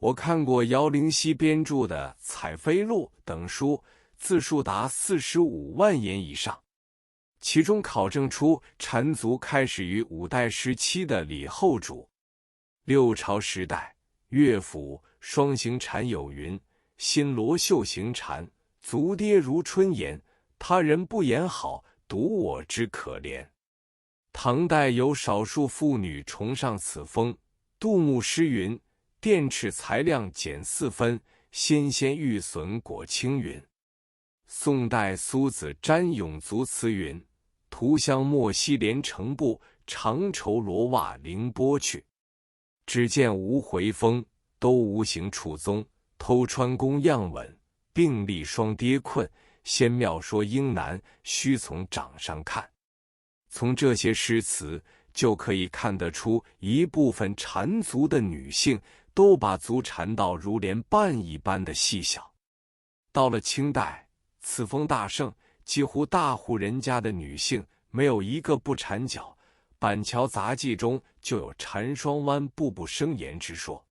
我看过姚灵溪编著的《采妃录》等书，字数达45万言以上，其中考证出缠足开始于五代时期的李后主。六朝时代，乐府双行禅有云：新罗绣行禅，足跌如春颜，他人不言好，独我之可怜。唐代有少数妇女崇尚此风，杜牧诗云：电赤才亮减4分，纤纤玉损裹青云。宋代苏子瞻咏足词云：图香莫惜连城布，长绸罗袜凌波去。只见无回风，都无形处踪，偷穿宫样稳，并立双跌困，仙妙说应难，须从掌上看。从这些诗词就可以看得出，一部分缠足的女性都把足缠到如连瓣一般的细小。到了清代，此风大盛，几乎大户人家的女性没有一个不缠脚。板桥杂记中就有缠双弯步步生颜之说，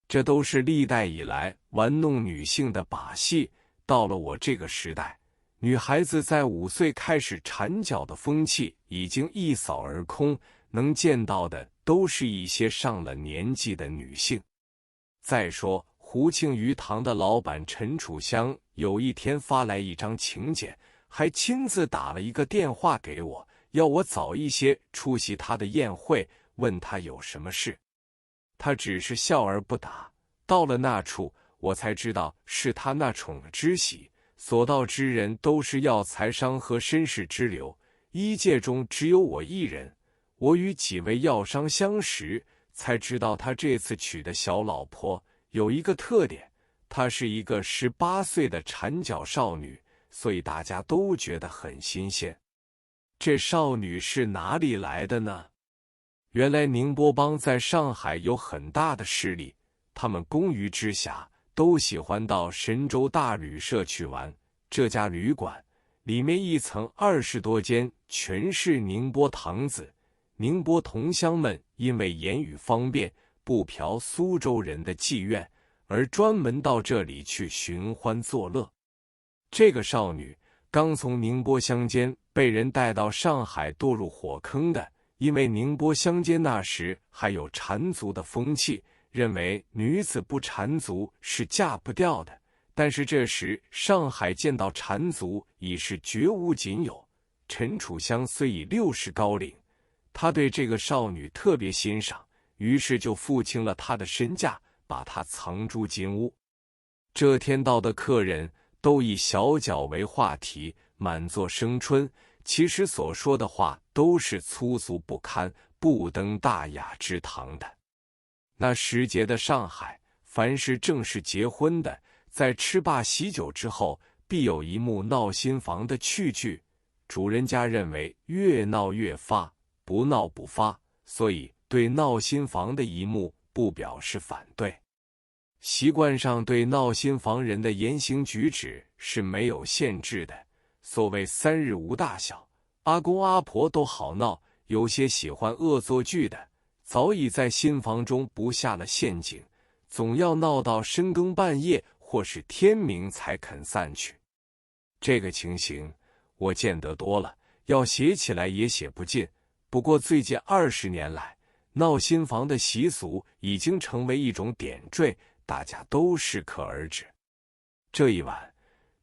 这都是历代以来玩弄女性的把戏。到了我这个时代，女孩子在5岁开始缠脚的风气已经一扫而空，能见到的都是一些上了年纪的女性。再说胡庆余堂的老板陈楚香有一天发来一张请柬，还亲自打了一个电话给我，要我早一些出席他的宴会，问他有什么事。他只是笑而不答。到了那处，我才知道是他那宠儿之喜，所到之人都是要财商和绅士之流，一介中只有我一人。我与几位药商相识，才知道他这次娶的小老婆有一个特点，她是一个18岁的缠脚少女，所以大家都觉得很新鲜。这少女是哪里来的呢？原来宁波帮在上海有很大的势力，他们工余之暇都喜欢到神州大旅社去玩。这家旅馆里面一层20多间全是宁波堂子，宁波同乡们因为言语方便，不嫖苏州人的妓院，而专门到这里去寻欢作乐。这个少女刚从宁波乡间被人带到上海堕入火坑的，因为宁波乡间那时还有缠足的风气，认为女子不缠足是嫁不掉的。但是这时上海见到缠足已是绝无仅有。陈楚香虽已60高龄，他对这个少女特别欣赏，于是就付清了她的身价，把她藏住进屋。这天到的客人都以小脚为话题，满座生春，其实所说的话都是粗俗不堪、不登大雅之堂的。那时节的上海，凡是正式结婚的，在吃罢喜酒之后，必有一幕闹新房的趣剧。主人家认为越闹越发，不闹不发，所以对闹新房的一幕不表示反对。习惯上对闹新房人的言行举止是没有限制的，所谓3日无大小，阿公阿婆都好闹。有些喜欢恶作剧的，早已在新房中布下了陷阱，总要闹到深更半夜或是天明才肯散去。这个情形我见得多了，要写起来也写不尽。不过最近20年来，闹新房的习俗已经成为一种点缀，大家都适可而止。这一晚，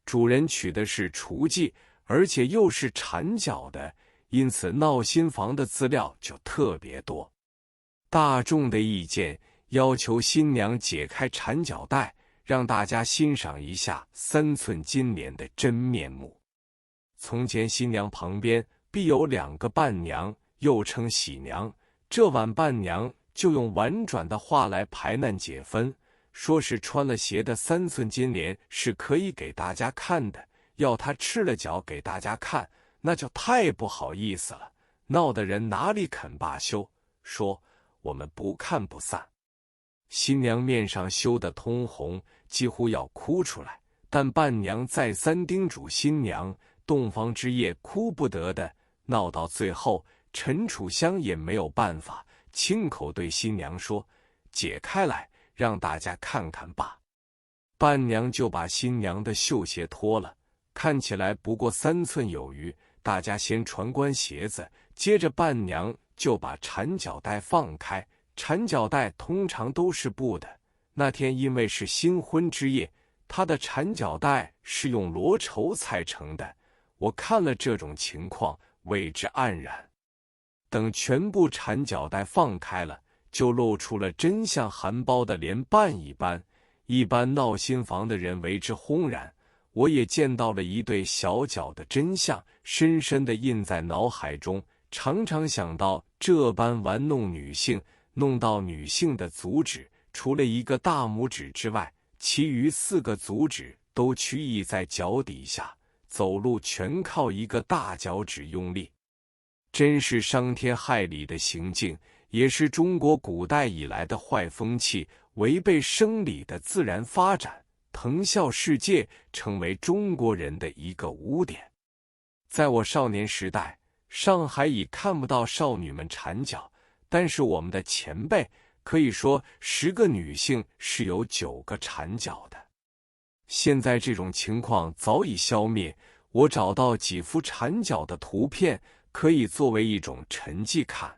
主人娶的是雏妓，而且又是缠脚的，因此闹新房的资料就特别多。大众的意见要求新娘解开缠脚带，让大家欣赏一下3寸金莲的真面目。从前新娘旁边必有2个伴娘，又称喜娘。这晚伴娘就用婉转的话来排难解纷，说是穿了鞋的3寸金莲是可以给大家看的，要她赤了脚给大家看，那就太不好意思了。闹的人哪里肯罢休，说我们不看不散。新娘面上羞得通红，几乎要哭出来，但伴娘再三叮嘱新娘，洞房之夜哭不得的。闹到最后，陈楚香也没有办法，亲口对新娘说：解开来，让大家看看罢。伴娘就把新娘的绣鞋脱了，看起来不过3寸有余。大家先传观鞋子，接着伴娘就把缠脚带放开。缠脚带通常都是布的，那天因为是新婚之夜，她的缠脚带是用罗绸裁成的。我看了这种情况，为之黯然。等全部缠脚带放开了，就露出了真相含苞的莲瓣一般。一般闹新房的人为之轰然，我也见到了一对小脚的真相，深深地印在脑海中，常常想到这般玩弄女性，弄到女性的足趾，除了一个大拇指之外，其余4个足趾都屈翼在脚底下，走路全靠一个大脚趾用力，真是伤天害理的行径，也是中国古代以来的坏风气，违背生理的自然发展，疼笑世界，成为中国人的一个污点。在我少年时代，上海已看不到少女们缠脚，但是我们的前辈可以说10个女性是有9个缠脚的。现在这种情况早已消灭，我找到几幅缠脚的图片，可以作为一种沉寂看。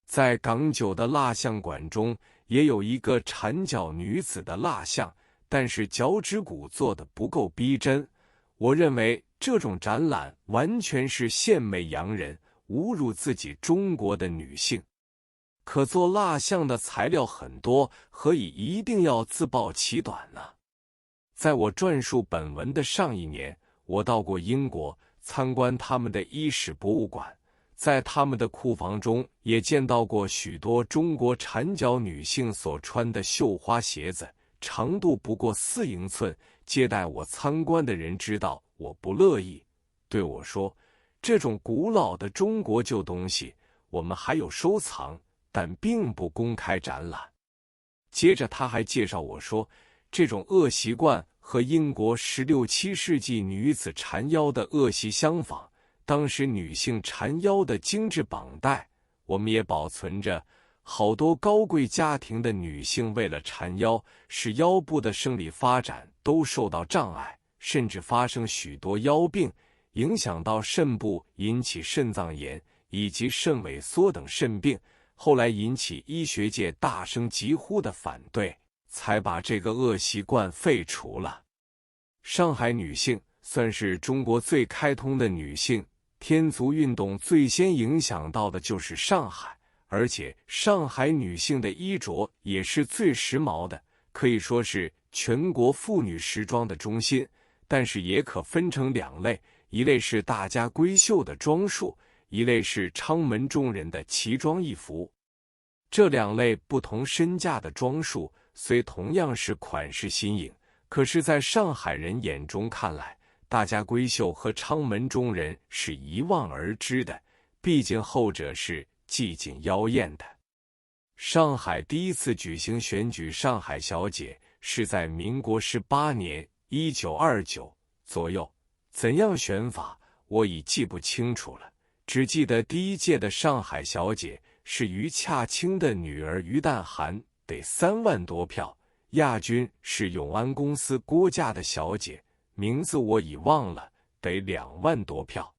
在港九的蜡像馆中，也有一个缠脚女子的蜡像，但是脚趾骨做得不够逼真。我认为这种展览完全是献媚洋人，侮辱自己中国的女性。可做蜡像的材料很多，何以一定要自曝其短呢？在我撰述本文的上一年，我到过英国，参观他们的衣饰博物馆，在他们的库房中也见到过许多中国缠脚女性所穿的绣花鞋子，长度不过4英寸。接待我参观的人知道我不乐意，对我说，这种古老的中国旧东西我们还有收藏，但并不公开展览。接着他还介绍我说，这种恶习惯和英国16、17世纪女子缠腰的恶习相仿。当时女性缠腰的精致绑带，我们也保存着。好多高贵家庭的女性为了缠腰，使腰部的生理发展都受到障碍，甚至发生许多腰病，影响到肾部，引起肾脏炎以及肾萎缩等肾病。后来引起医学界大声疾呼的反对，才把这个恶习惯废除了。上海女性算是中国最开通的女性，天足运动最先影响到的就是上海，而且上海女性的衣着也是最时髦的，可以说是全国妇女时装的中心。但是也可分成2类，一类是大家闺秀的装束，一类是昌门中人的奇装异服。这2类不同身价的装束，虽同样是款式新颖，可是在上海人眼中看来，大家闺秀和昌门中人是一望而知的，毕竟后者是寂静妖艳的。上海第一次举行选举上海小姐是在民国18年1929左右，怎样选法我已记不清楚了，只记得第1届的上海小姐是于洽清的女儿于淡涵，得3万多票，亚军是永安公司郭家的小姐，名字我已忘了，得2万多票。